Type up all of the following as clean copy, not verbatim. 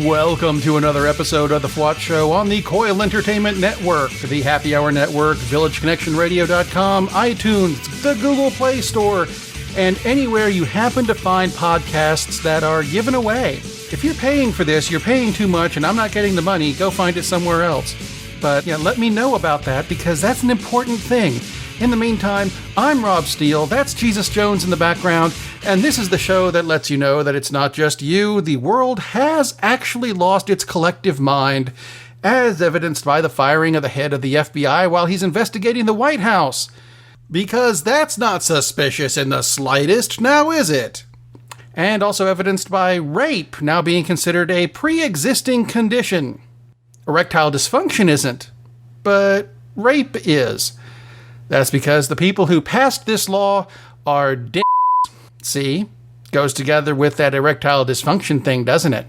Welcome to another episode of the FWOT Show on the Coil Entertainment Network, the Happy Hour Network, VillageConnectionRadio.com, iTunes, the Google Play Store, and anywhere you happen to find podcasts that are given away. If you're paying for this, you're paying too much and I'm not getting the money, go find it somewhere else. But yeah, let me know about that because that's an important thing. In the meantime, I'm Rob Steele, that's Jesus Jones in the background, and this is the show that lets you know that it's not just you. The world has actually lost its collective mind, as evidenced by the firing of the head of the FBI while he's investigating the White House. Because that's not suspicious in the slightest, now is it? And also evidenced by rape now being considered a pre-existing condition. Erectile dysfunction isn't, but rape is. That's because the people who passed this law are d***s. See? Goes together with that erectile dysfunction thing, doesn't it?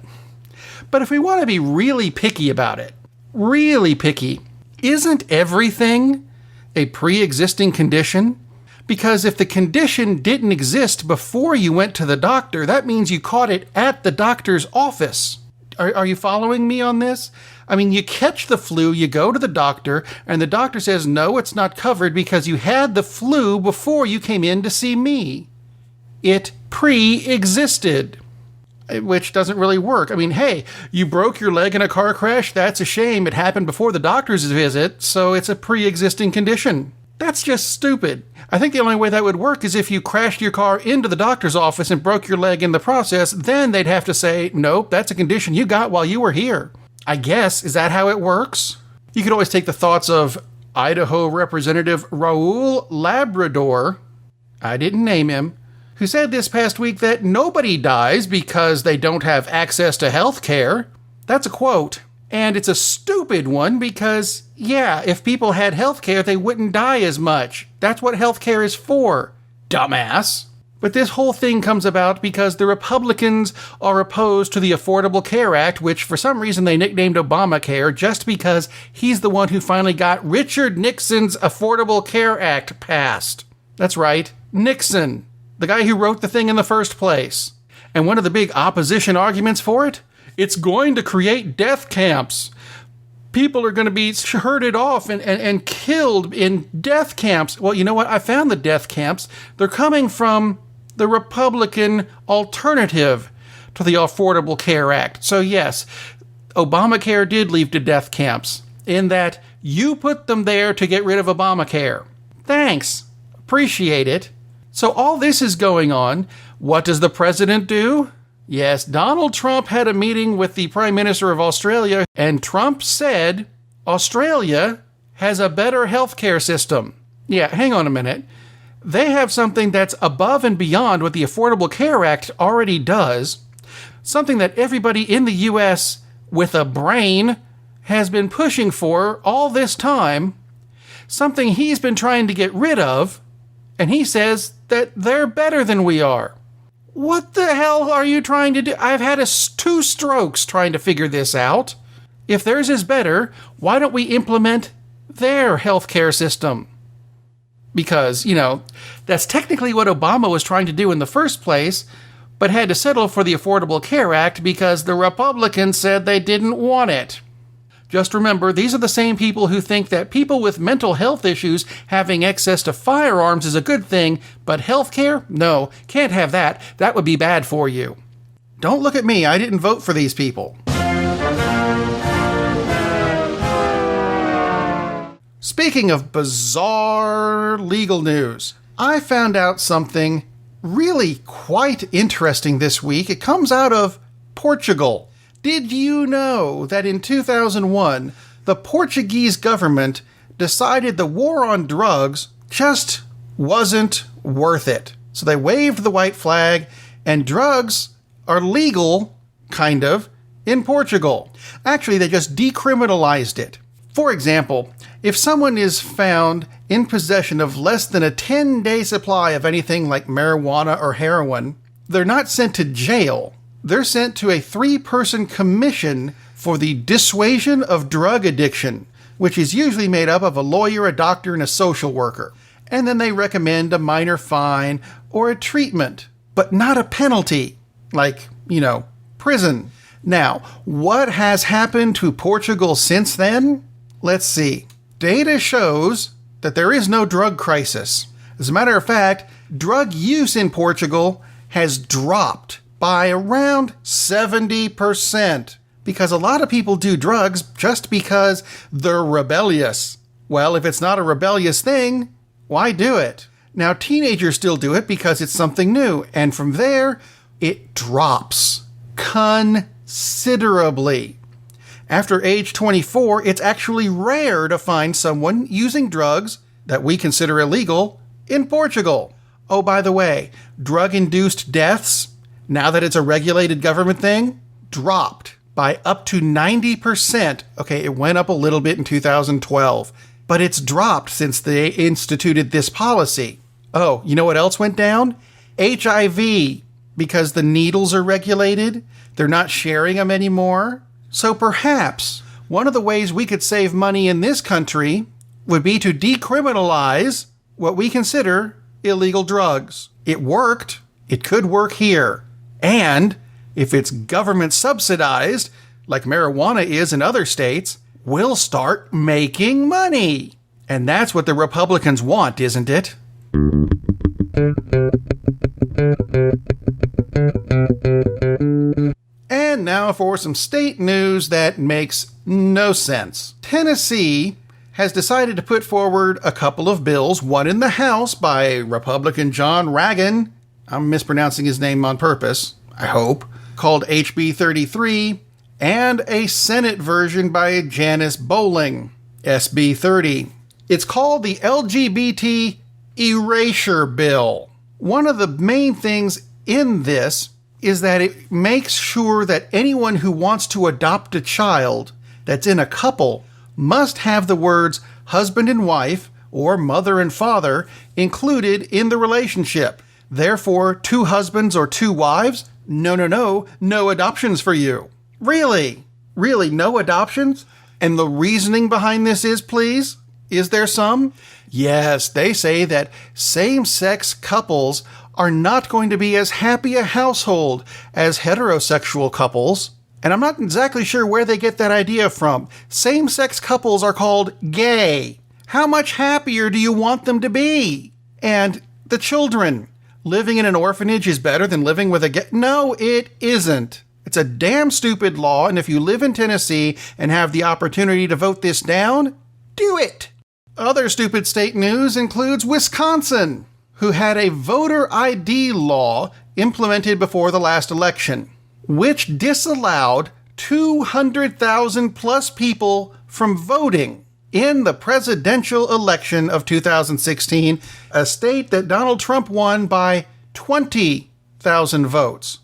But if we want to be really picky about it, really picky, isn't everything a pre-existing condition? Because if the condition didn't exist before you went to the doctor, that means you caught it at the doctor's office. Are you following me on this? I mean, you catch the flu, you go to the doctor, and the doctor says, no, it's not covered because you had the flu before you came in to see me. It pre-existed, which doesn't really work. I mean, hey, you broke your leg in a car crash, that's a shame. It happened before the doctor's visit, so it's a pre-existing condition. That's just stupid. I think the only way that would work is if you crashed your car into the doctor's office and broke your leg in the process, then they'd have to say, nope, that's a condition you got while you were here. I guess, is that how it works? You could always take the thoughts of Idaho Representative Raul Labrador, I didn't name him, who said this past week that nobody dies because they don't have access to health care. That's a quote. And it's a stupid one because, yeah, if people had health care, they wouldn't die as much. That's what health care is for, dumbass. But this whole thing comes about because the Republicans are opposed to the Affordable Care Act, which for some reason they nicknamed Obamacare just because he's the one who finally got Richard Nixon's Affordable Care Act passed. That's right, Nixon, the guy who wrote the thing in the first place. And one of the big opposition arguments for it? It's going to create death camps. People are going to be herded off and killed in death camps. Well, you know what? I found the death camps. They're coming from the Republican alternative to the Affordable Care Act. So yes, Obamacare did lead to death camps in that you put them there to get rid of Obamacare. Thanks. Appreciate it. So all this is going on. What does the president do? Yes, Donald Trump had a meeting with the Prime Minister of Australia, and Trump said Australia has a better healthcare system. Yeah, hang on a minute. They have something that's above and beyond what the Affordable Care Act already does, something that everybody in the U.S. with a brain has been pushing for all this time, something he's been trying to get rid of, and he says that they're better than we are. What the hell are you trying to do? I've had 2 strokes trying to figure this out. If theirs is better, why don't we implement their healthcare system? Because, you know, that's technically what Obama was trying to do in the first place, but had to settle for the Affordable Care Act because the Republicans said they didn't want it. Just remember, these are the same people who think that people with mental health issues having access to firearms is a good thing, but healthcare? No, can't have that. That would be bad for you. Don't look at me, I didn't vote for these people. Speaking of bizarre legal news, I found out something really quite interesting this week. It comes out of Portugal. Did you know that in 2001, the Portuguese government decided the war on drugs just wasn't worth it? So they waved the white flag, and drugs are legal, kind of, in Portugal. Actually, they just decriminalized it. For example, if someone is found in possession of less than a 10-day supply of anything like marijuana or heroin, they're not sent to jail. They're sent to a 3-person commission for the dissuasion of drug addiction, which is usually made up of a lawyer, a doctor, and a social worker. And then they recommend a minor fine or a treatment, but not a penalty, like, prison. Now, what has happened to Portugal since then? Let's see. Data shows that there is no drug crisis. As a matter of fact, drug use in Portugal has dropped by around 70% because a lot of people do drugs just because they're rebellious. Well, if it's not a rebellious thing, why do it? Now, teenagers still do it because it's something new, and from there, it drops considerably. After age 24, it's actually rare to find someone using drugs that we consider illegal in Portugal. Oh, by the way, drug-induced deaths, now that it's a regulated government thing, dropped by up to 90%. Okay, it went up a little bit in 2012, but it's dropped since they instituted this policy. Oh, you know what else went down? HIV, because the needles are regulated. They're not sharing them anymore. So perhaps one of the ways we could save money in this country would be to decriminalize what we consider illegal drugs. It worked. It could work here. And if it's government subsidized, like marijuana is in other states, we'll start making money. And that's what the Republicans want, isn't it? And now for some state news that makes no sense. Tennessee has decided to put forward a couple of bills, one in the House by Republican John Ragan, I'm mispronouncing his name on purpose, I hope, called HB 33, and a Senate version by Janice Bowling, SB 30. It's called the LGBT erasure bill. One of the main things in this is that it makes sure that anyone who wants to adopt a child that's in a couple must have the words husband and wife or mother and father included in the relationship. Therefore, 2 husbands or 2 wives? No adoptions for you. Really? Really, no adoptions? And the reasoning behind this is, please? Is there some? Yes, they say that same-sex couples are not going to be as happy a household as heterosexual couples. And I'm not exactly sure where they get that idea from. Same-sex couples are called gay. How much happier do you want them to be? And the children. Living in an orphanage is better than living with a gay... No, it isn't. It's a damn stupid law, and if you live in Tennessee and have the opportunity to vote this down, do it. Other stupid state news includes Wisconsin, who had a voter ID law implemented before the last election, which disallowed 200,000 plus people from voting in the presidential election of 2016, a state that Donald Trump won by 20,000 votes.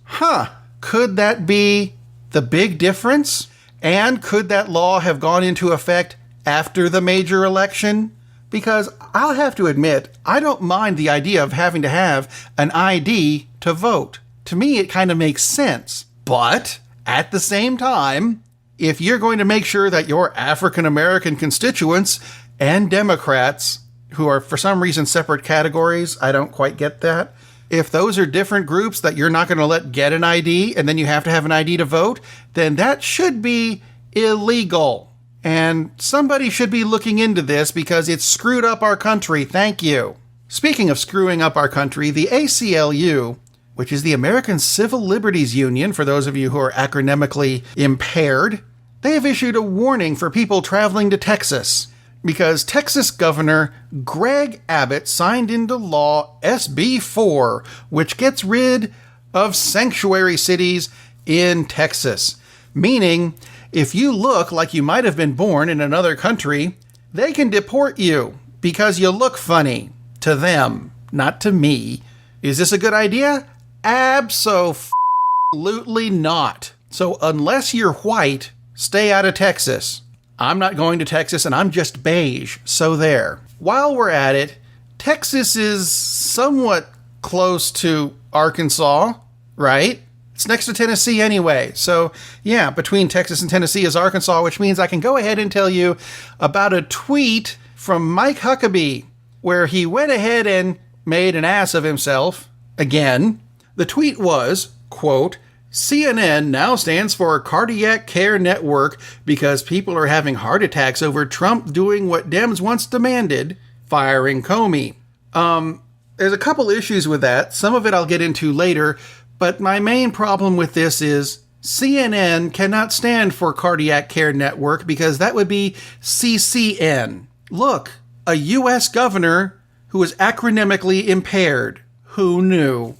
Could that be the big difference? And could that law have gone into effect after the major election? Because I'll have to admit, I don't mind the idea of having to have an ID to vote. To me, it kind of makes sense. But at the same time, if you're going to make sure that your African American constituents and Democrats, who are for some reason separate categories, I don't quite get that, if those are different groups that you're not going to let get an ID and then you have to have an ID to vote, then that should be illegal. And somebody should be looking into this because it's screwed up our country. Thank you. Speaking of screwing up our country, the ACLU, which is the American Civil Liberties Union, for those of you who are acronymically impaired, they have issued a warning for people traveling to Texas because Texas Governor Greg Abbott signed into law SB 4, which gets rid of sanctuary cities in Texas, meaning if you look like you might have been born in another country, they can deport you because you look funny to them, not to me. Is this a good idea? Abso-absolutely not. So unless you're white, stay out of Texas. I'm not going to Texas and I'm just beige, so there. While we're at it, Texas is somewhat close to Arkansas, right? It's next to Tennessee anyway. So yeah, between Texas and Tennessee is Arkansas, which means I can go ahead and tell you about a tweet from Mike Huckabee, where he went ahead and made an ass of himself again. The tweet was, quote, CNN now stands for Cardiac Care Network because people are having heart attacks over Trump doing what Dems once demanded, firing Comey. There's a couple issues with that. Some of it I'll get into later, but my main problem with this is CNN cannot stand for Cardiac Care Network because that would be CCN. Look, a U.S. governor who is acronymically impaired. Who knew?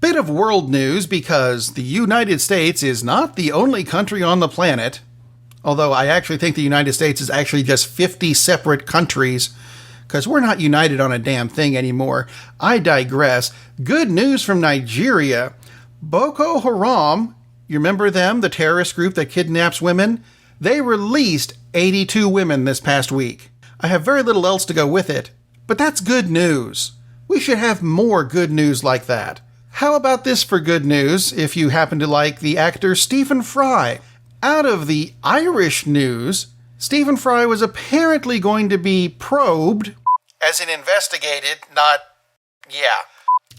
Bit of world news because the United States is not the only country on the planet, although I actually think the United States is actually just 50 separate countries, because we're not united on a damn thing anymore. I digress. Good news from Nigeria. Boko Haram, you remember them, the terrorist group that kidnaps women? They released 82 women this past week. I have very little else to go with it, but that's good news. We should have more good news like that. How about this for good news, if you happen to like the actor Stephen Fry? Out of the Irish news, Stephen Fry was apparently going to be probed, as in investigated,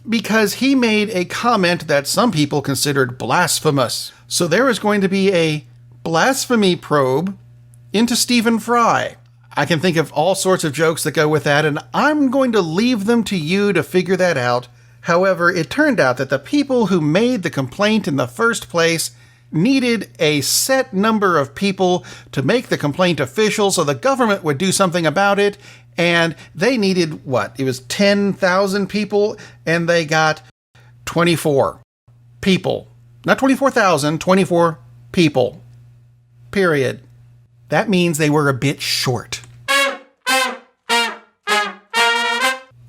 because he made a comment that some people considered blasphemous. So there is going to be a blasphemy probe into Stephen Fry. I can think of all sorts of jokes that go with that, and I'm going to leave them to you to figure that out. However, it turned out that the people who made the complaint in the first place needed a set number of people to make the complaint official so the government would do something about it, and they needed, what? It was 10,000 people, and they got 24 people. Not 24,000, 24 people. Period. That means they were a bit short.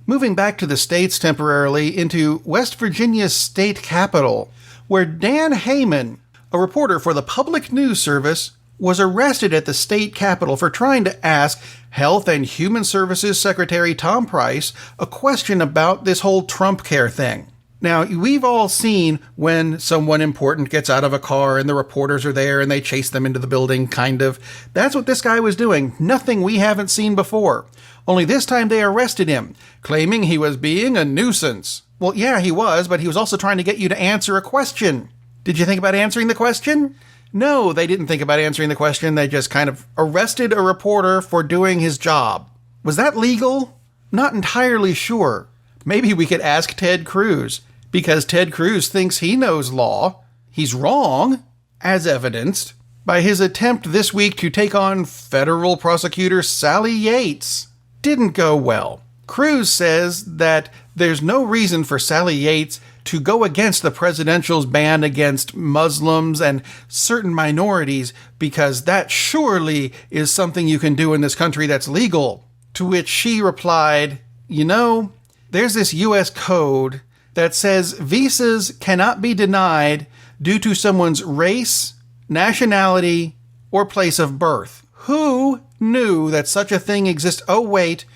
Moving back to the states temporarily into West Virginia's state capital, where Dan Heyman, a reporter for the Public News Service, was arrested at the state capitol for trying to ask Health and Human Services Secretary Tom Price a question about this whole Trump care thing. Now, we've all seen when someone important gets out of a car and the reporters are there and they chase them into the building, kind of. That's what this guy was doing. Nothing we haven't seen before. Only this time they arrested him, claiming he was being a nuisance. Well, yeah, he was, but he was also trying to get you to answer a question. Did you think about answering the question? No, they didn't think about answering the question. They just kind of arrested a reporter for doing his job. Was that legal? Not entirely sure. Maybe we could ask Ted Cruz, because Ted Cruz thinks he knows law. He's wrong, as evidenced by his attempt this week to take on federal prosecutor Sally Yates. Didn't go well. Cruz says that there's no reason for Sally Yates to go against the presidential's ban against Muslims and certain minorities, because that surely is something you can do in this country that's legal. To which she replied, there's this U.S. code that says visas cannot be denied due to someone's race, nationality, or place of birth. Who knew that such a thing exists? Oh, wait.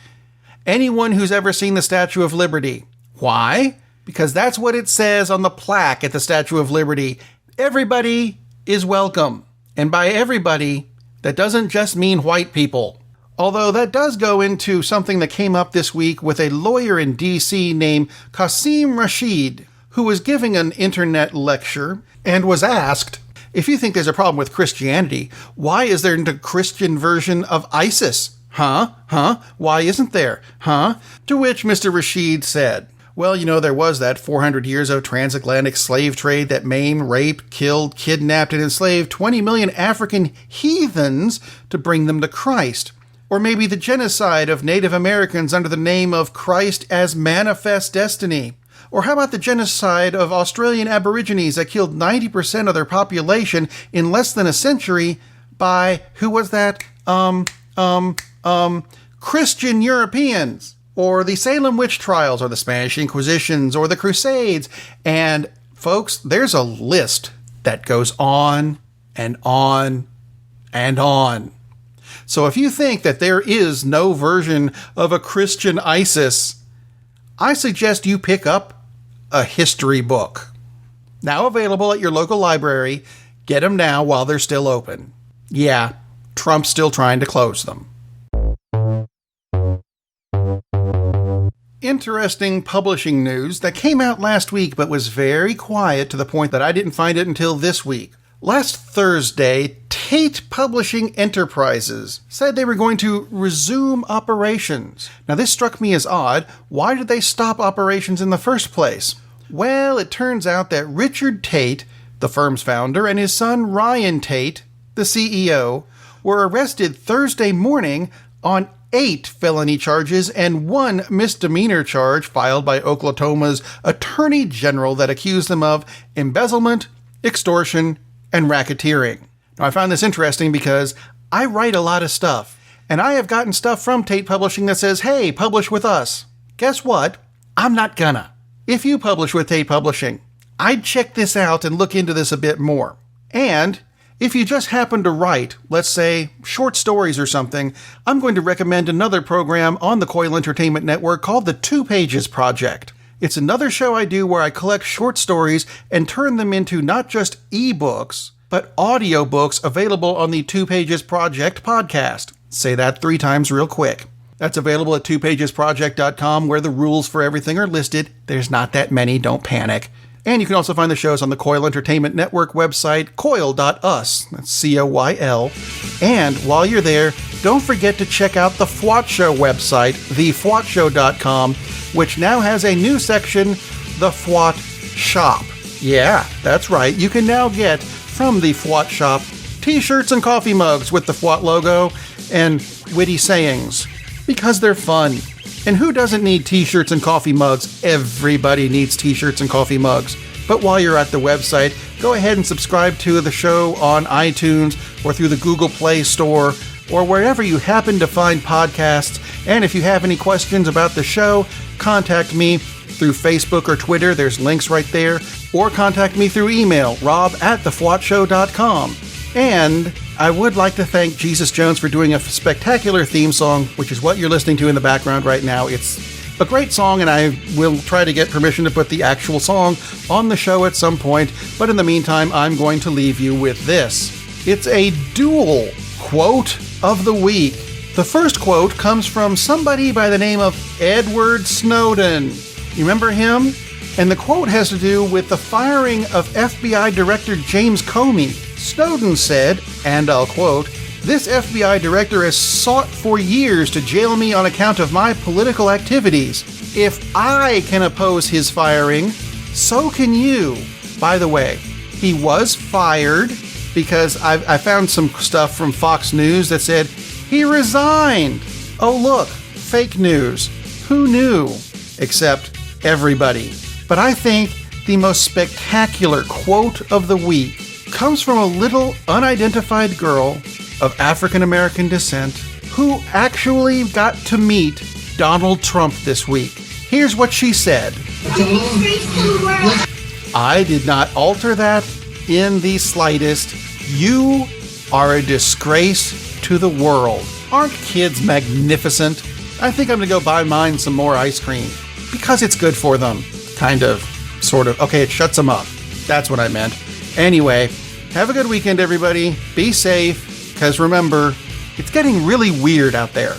Anyone who's ever seen the Statue of Liberty. Why? Because that's what it says on the plaque at the Statue of Liberty. Everybody is welcome. And by everybody, that doesn't just mean white people. Although that does go into something that came up this week with a lawyer in D.C. named Qasim Rashid, who was giving an internet lecture and was asked, if you think there's a problem with Christianity, why is there a Christian version of ISIS? Why isn't there? To which Mr. Rashid said, well, there was that 400 years of transatlantic slave trade that maimed, raped, killed, kidnapped, and enslaved 20 million African heathens to bring them to Christ. Or maybe the genocide of Native Americans under the name of Christ as Manifest Destiny. Or how about the genocide of Australian Aborigines that killed 90% of their population in less than a century by, who was that? Christian Europeans. Or the Salem witch trials, or the Spanish Inquisitions, or the Crusades. And folks, there's a list that goes on and on and on. So if you think that there is no version of a Christian ISIS, I suggest you pick up a history book. Now available at your local library. Get them now while they're still open. Yeah, Trump's still trying to close them. interesting publishing news that came out last week but was very quiet to the point that I didn't find it until this week. Last Thursday, Tate Publishing Enterprises said they were going to resume operations. Now, this struck me as odd. Why did they stop operations in the first place? Well, it turns out that Richard Tate, the firm's founder, and his son Ryan Tate, the CEO, were arrested Thursday morning on 8 felony charges and 1 misdemeanor charge filed by Oklahoma's Attorney General that accused them of embezzlement, extortion, and racketeering. Now, I found this interesting because I write a lot of stuff, and I have gotten stuff from Tate Publishing that says, hey, publish with us. Guess what? I'm not gonna. If you publish with Tate Publishing, I'd check this out and look into this a bit more. And if you just happen to write, let's say, short stories or something, I'm going to recommend another program on the Coil Entertainment Network called the 2 Pages Project. It's another show I do where I collect short stories and turn them into not just ebooks, but audiobooks available on the 2 Pages Project podcast. Say that 3 times real quick. That's available at 2pagesproject.com, where the rules for everything are listed. There's not that many, don't panic. And you can also find the shows on the Coil Entertainment Network website, coil.us. That's C-O-Y-L. And while you're there, don't forget to check out the FWOT Show website, thefwotshow.com, which now has a new section, the FWOT Shop. Yeah, that's right. You can now get from the FWOT Shop t-shirts and coffee mugs with the FWOT logo and witty sayings, because they're fun. And who doesn't need t-shirts and coffee mugs? Everybody needs t-shirts and coffee mugs. But while you're at the website, go ahead and subscribe to the show on iTunes or through the Google Play Store or wherever you happen to find podcasts. And if you have any questions about the show, contact me through Facebook or Twitter. There's links right there. Or contact me through email, rob@thefwotshow.com. And I would like to thank Jesus Jones for doing a spectacular theme song, which is what you're listening to in the background right now. It's a great song, and I will try to get permission to put the actual song on the show at some point. But in the meantime, I'm going to leave you with this. It's a dual quote of the week. The first quote comes from somebody by the name of Edward Snowden. You remember him? And the quote has to do with the firing of FBI Director James Comey. Snowden said, and I'll quote, "This FBI director has sought for years to jail me on account of my political activities. If I can oppose his firing, so can you." By the way, he was fired because I found some stuff from Fox News that said he resigned. Oh look, fake news. Who knew? Except everybody. But I think the most spectacular quote of the week comes from a little unidentified girl of African American descent who actually got to meet Donald Trump this week. Here's what she said. I did not alter that in the slightest. You are a disgrace to the world. Aren't kids magnificent? I think I'm going to go buy mine some more ice cream because it's good for them. Kind of, sort of. Okay, it shuts them up. That's what I meant. Anyway, have a good weekend, everybody. Be safe, because remember, it's getting really weird out there.